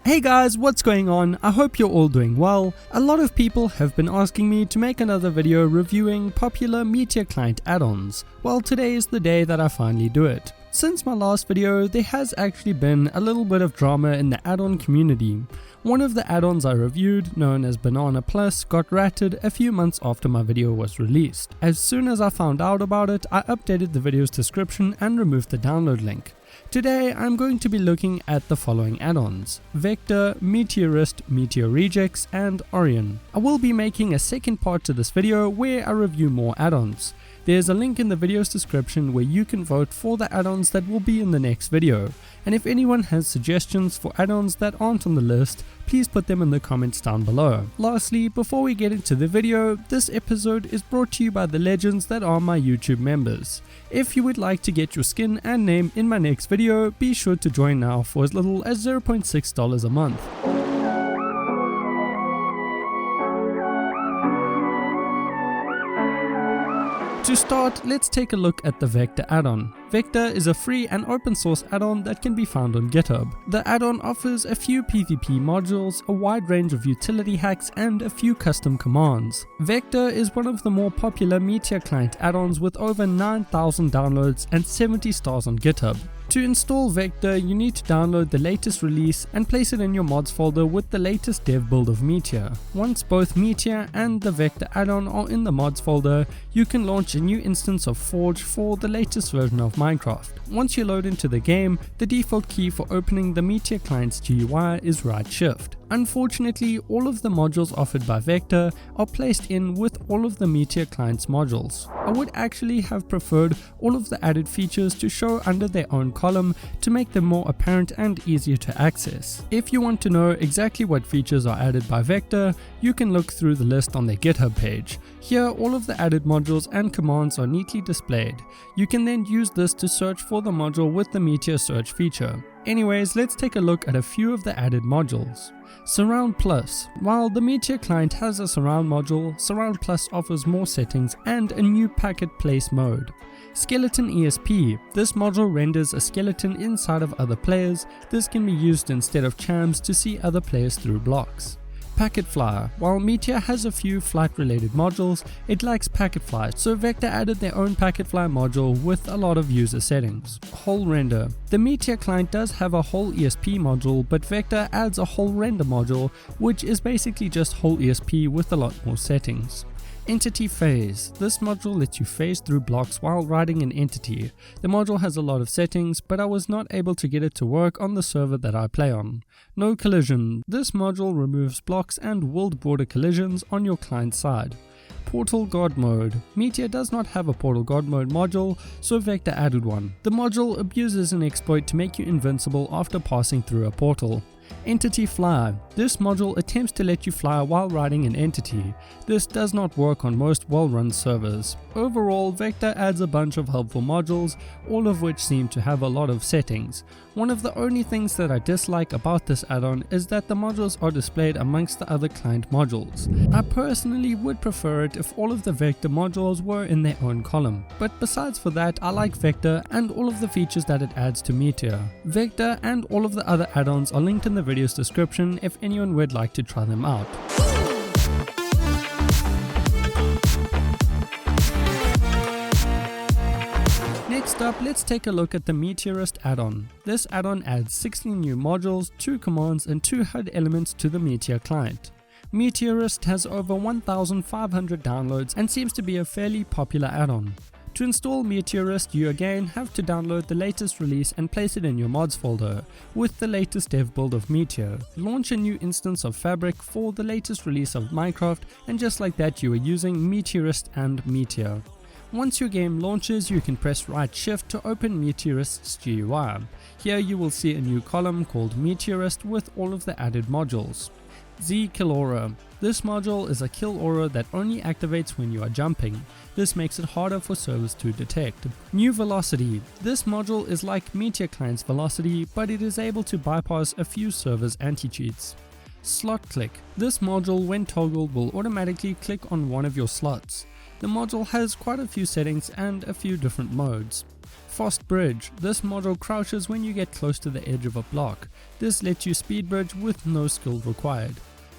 Hey guys, what's going on? I hope you're all doing well. A lot of people have been asking me to make another video reviewing popular Meteor client add-ons. Well, today is the day that I finally do it. Since my last video, there has actually been a little bit of drama in the add-on community. One of the add-ons I reviewed, known as Banana Plus, got ratted a few months after my video was released. As soon as I found out about it, I updated the video's description and removed the download link. Today I'm going to be looking at the following add-ons: Vector, Meteorist, Meteor Rejects and Orion. I will be making a second part to this video where I review more add-ons. There's a link in the video's description where you can vote for the add-ons that will be in the next video. And if anyone has suggestions for add-ons that aren't on the list, please put them in the comments down below. Lastly, before we get into the video, this episode is brought to you by the legends that are my YouTube members. If you would like to get your skin and name in my next video, be sure to join now for as little as $0.6 a month. To start, let's take a look at the Vector add-on. Vector is a free and open source add-on that can be found on GitHub. The add-on offers a few PvP modules, a wide range of utility hacks, and a few custom commands. Vector is one of the more popular Meteor client add-ons with over 9,000 downloads and 70 stars on GitHub. To install Vector, you need to download the latest release and place it in your mods folder with the latest dev build of Meteor. Once both Meteor and the Vector add-on are in the mods folder, you can launch a new instance of Forge for the latest version of Minecraft. Once you load into the game, the default key for opening the Meteor client's GUI is right shift. Unfortunately, all of the modules offered by Vector are placed in with all of the Meteor client's modules. I would actually have preferred all of the added features to show under their own column to make them more apparent and easier to access. If you want to know exactly what features are added by Vector, you can look through the list on their GitHub page. Here, all of the added modules and commands are neatly displayed. You can then use this to search for the module with the Meteor search feature. Anyways, let's take a look at a few of the added modules. Surround Plus. While the Meteor client has a surround module, Surround Plus offers more settings and a new packet place mode. Skeleton ESP. This module renders a skeleton inside of other players. This can be used instead of chams to see other players through blocks. Packet Flyer. While Meteor has a few flight related modules, it lacks Packet Fly, so Vector added their own Packet Fly module with a lot of user settings. Whole Render. The Meteor client does have a whole ESP module, but Vector adds a whole render module, which is basically just whole ESP with a lot more settings. Entity Phase. This module lets you phase through blocks while riding an entity. The module has a lot of settings, but I was not able to get it to work on the server that I play on. No Collision. This module removes blocks and world border collisions on your client side. Portal God Mode. Meteor does not have a Portal God Mode module, so Vector added one. The module abuses an exploit to make you invincible after passing through a portal. Entity Fly. This module attempts to let you fly while riding an entity. This does not work on most well-run servers. Overall, Vector adds a bunch of helpful modules, all of which seem to have a lot of settings. One of the only things that I dislike about this add-on is that the modules are displayed amongst the other client modules. I personally would prefer it if all of the Vector modules were in their own column, but besides for that, I like Vector and all of the features that it adds to Meteor. Vector and all of the other add-ons are linked in the video's description if anyone would like to try them out. Next up, let's take a look at the Meteorist Add-on. This add-on adds 16 new modules, 2 commands and 2 HUD elements to the Meteor client. Meteorist has over 1,500 downloads and seems to be a fairly popular add-on. To install Meteorist, you again have to download the latest release and place it in your mods folder with the latest dev build of Meteor. Launch a new instance of Fabric for the latest release of Minecraft, and just like that you are using Meteorist and Meteor. Once your game launches, you can press right shift to open Meteorist's GUI. Here you will see a new column called Meteorist with all of the added modules. Z Kill Aura. This module is a kill aura that only activates when you are jumping. This makes it harder for servers to detect. New Velocity. This module is like Meteor client's Velocity, but it is able to bypass a few servers' anti-cheats. Slot Click. This module, when toggled, will automatically click on one of your slots. The module has quite a few settings and a few different modes. Fast Bridge. This module crouches when you get close to the edge of a block. This lets you speed bridge with no skill required.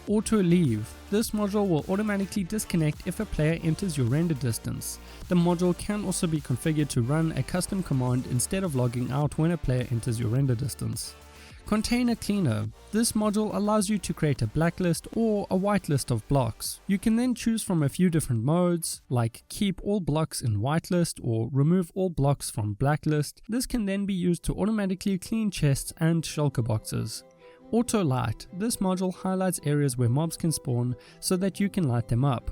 Auto Leave. This module will automatically disconnect if a player enters your render distance. The module can also be configured to run a custom command instead of logging out when a player enters your render distance. Container Cleaner. This module allows you to create a blacklist or a whitelist of blocks. You can then choose from a few different modes, like keep all blocks in whitelist or remove all blocks from blacklist. This can then be used to automatically clean chests and shulker boxes. Auto Light. This module highlights areas where mobs can spawn so that you can light them up.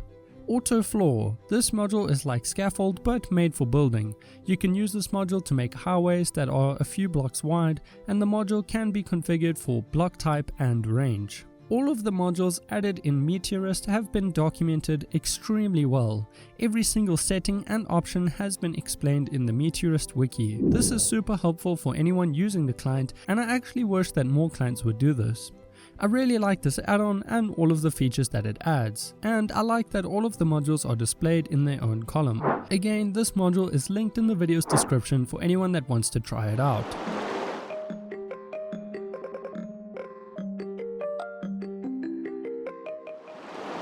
Auto Floor. This module is like Scaffold but made for building. You can use this module to make highways that are a few blocks wide, and the module can be configured for block type and range. All of the modules added in Meteorist have been documented extremely well. Every single setting and option has been explained in the Meteorist wiki. This is super helpful for anyone using the client, and I actually wish that more clients would do this. I really like this add-on and all of the features that it adds, and I like that all of the modules are displayed in their own column. Again, this module is linked in the video's description for anyone that wants to try it out.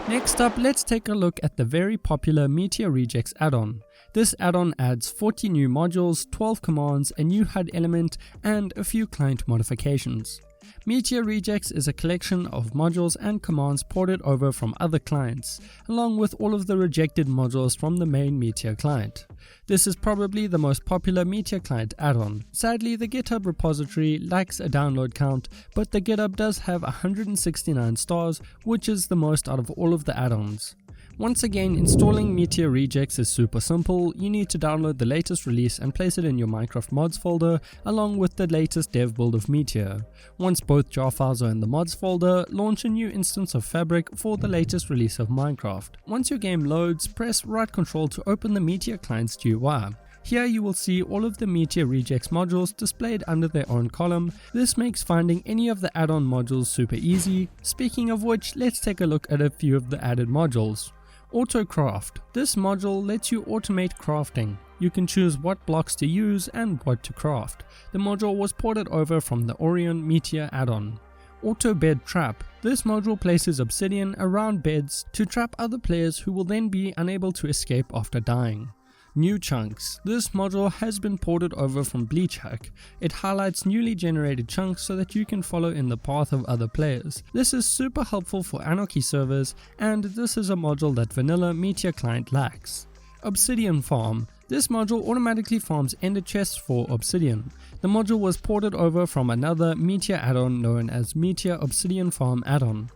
Next up, let's take a look at the very popular Meteor Rejects add-on. This add-on adds 40 new modules, 12 commands, a new HUD element, and a few client modifications. Meteor Rejects is a collection of modules and commands ported over from other clients, along with all of the rejected modules from the main Meteor client. This is probably the most popular Meteor client add-on. Sadly, the GitHub repository lacks a download count, but the GitHub does have 169 stars, which is the most out of all of the add-ons. Once again, installing Meteor Rejects is super simple. You need to download the latest release and place it in your Minecraft mods folder along with the latest dev build of Meteor. Once both jar files are in the mods folder, launch a new instance of Fabric for the latest release of Minecraft. Once your game loads, press right control to open the Meteor client's GUI. Here you will see all of the Meteor Rejects modules displayed under their own column. This makes finding any of the add-on modules super easy. Speaking of which, let's take a look at a few of the added modules. Auto Craft. This module lets you automate crafting. You can choose what blocks to use and what to craft. The module was ported over from the Orion Meteor Add-on. Auto Bed Trap. This module places obsidian around beds to trap other players who will then be unable to escape after dying. New Chunks. This module has been ported over from Bleach Hack. It highlights newly generated chunks so that you can follow in the path of other players. This is super helpful for Anarchy servers, and this is a module that vanilla Meteor client lacks. Obsidian Farm. This module automatically farms ender chests for obsidian. The module was ported over from another Meteor add-on known as Meteor Obsidian Farm add-on.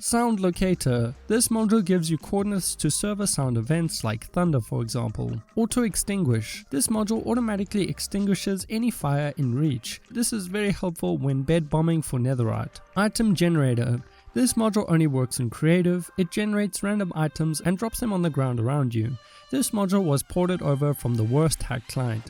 Sound Locator. This module gives you coordinates to server sound events like thunder, for example. Auto Extinguish. This module automatically extinguishes any fire in reach. This is very helpful when bed bombing for netherite. Item Generator. This module only works in creative. It generates random items and drops them on the ground around you. This module was ported over from the worst hack client.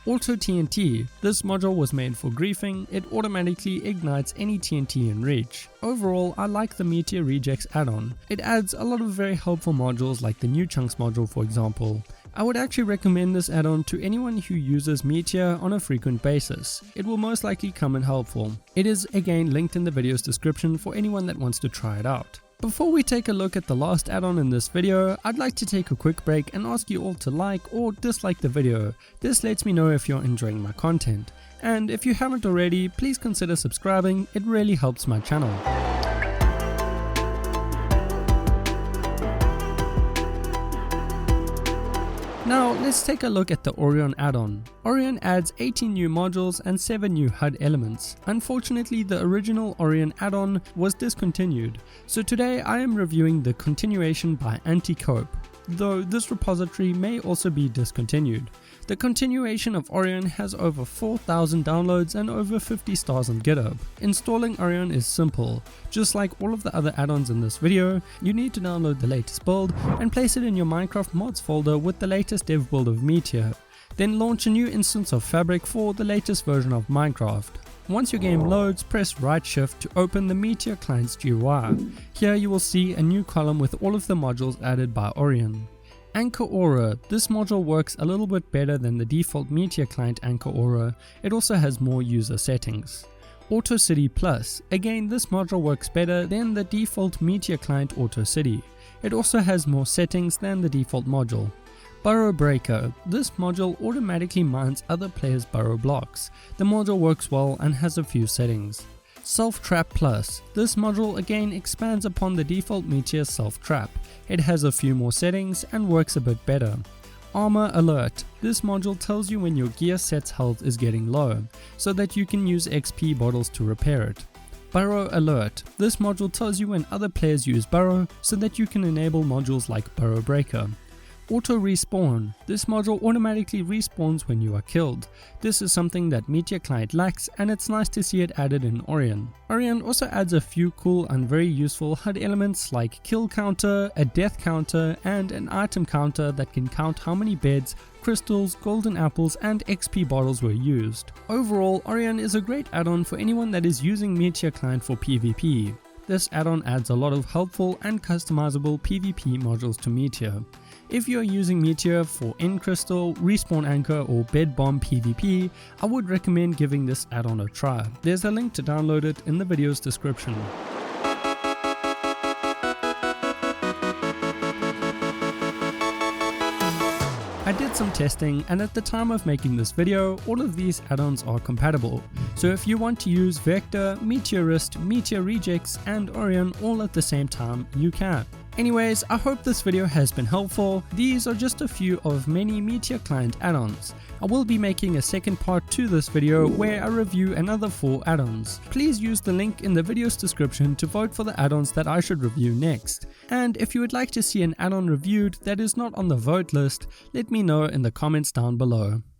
Auto TNT. This module was made for griefing. It automatically ignites any TNT in reach. Overall, I like the Meteor Rejects add-on. It adds a lot of very helpful modules like the New Chunks module, for example. I would actually recommend this add-on to anyone who uses Meteor on a frequent basis. It will most likely come in helpful. It is again linked in the video's description for anyone that wants to try it out. Before we take a look at the last add-on in this video, I'd like to take a quick break and ask you all to like or dislike the video. This lets me know if you're enjoying my content. And if you haven't already, please consider subscribing, it really helps my channel. Now let's take a look at the Orion add-on. Orion adds 18 new modules and 7 new HUD elements. Unfortunately, the original Orion add-on was discontinued, so today I am reviewing the continuation by Anti-Cope, though this repository may also be discontinued. The continuation of Orion has over 4,000 downloads and over 50 stars on GitHub. Installing Orion is simple. Just like all of the other add-ons in this video, you need to download the latest build and place it in your Minecraft mods folder with the latest dev build of Meteor. Then launch a new instance of Fabric for the latest version of Minecraft. Once your game loads, press right shift to open the Meteor client's GUI. Here you will see a new column with all of the modules added by Orion. Anchor Aura. This module works a little bit better than the default Meteor client Anchor Aura. It also has more user settings. Auto City Plus. Again, this module works better than the default Meteor client Auto City. It also has more settings than the default module. Burrow Breaker. This module automatically mines other players' burrow blocks. The module works well and has a few settings. Self Trap Plus. This module again expands upon the default Meteor Self Trap. It has a few more settings and works a bit better. Armor Alert. This module tells you when your gear set's health is getting low, so that you can use XP bottles to repair it. Burrow Alert. This module tells you when other players use burrow, so that you can enable modules like Burrow Breaker. Auto Respawn. This module automatically respawns when you are killed. This is something that Meteor client lacks, and it's nice to see it added in Orion. Orion also adds a few cool and very useful HUD elements like kill counter, a death counter, and an item counter that can count how many beds, crystals, golden apples, and XP bottles were used. Overall, Orion is a great add-on for anyone that is using Meteor client for PvP. This add-on adds a lot of helpful and customizable PvP modules to Meteor. If you are using Meteor for End Crystal, Respawn Anchor, or Bed Bomb PvP, I would recommend giving this add-on a try. There's a link to download it in the video's description. I did some testing, and at the time of making this video, all of these add-ons are compatible. So if you want to use Vector, Meteorist, Meteor Rejects, and Orion all at the same time, you can. Anyways, I hope this video has been helpful. These are just a few of many Meteor client add-ons. I will be making a second part to this video where I review another 4 add-ons. Please use the link in the video's description to vote for the add-ons that I should review next. And if you would like to see an add-on reviewed that is not on the vote list, let me know in the comments down below.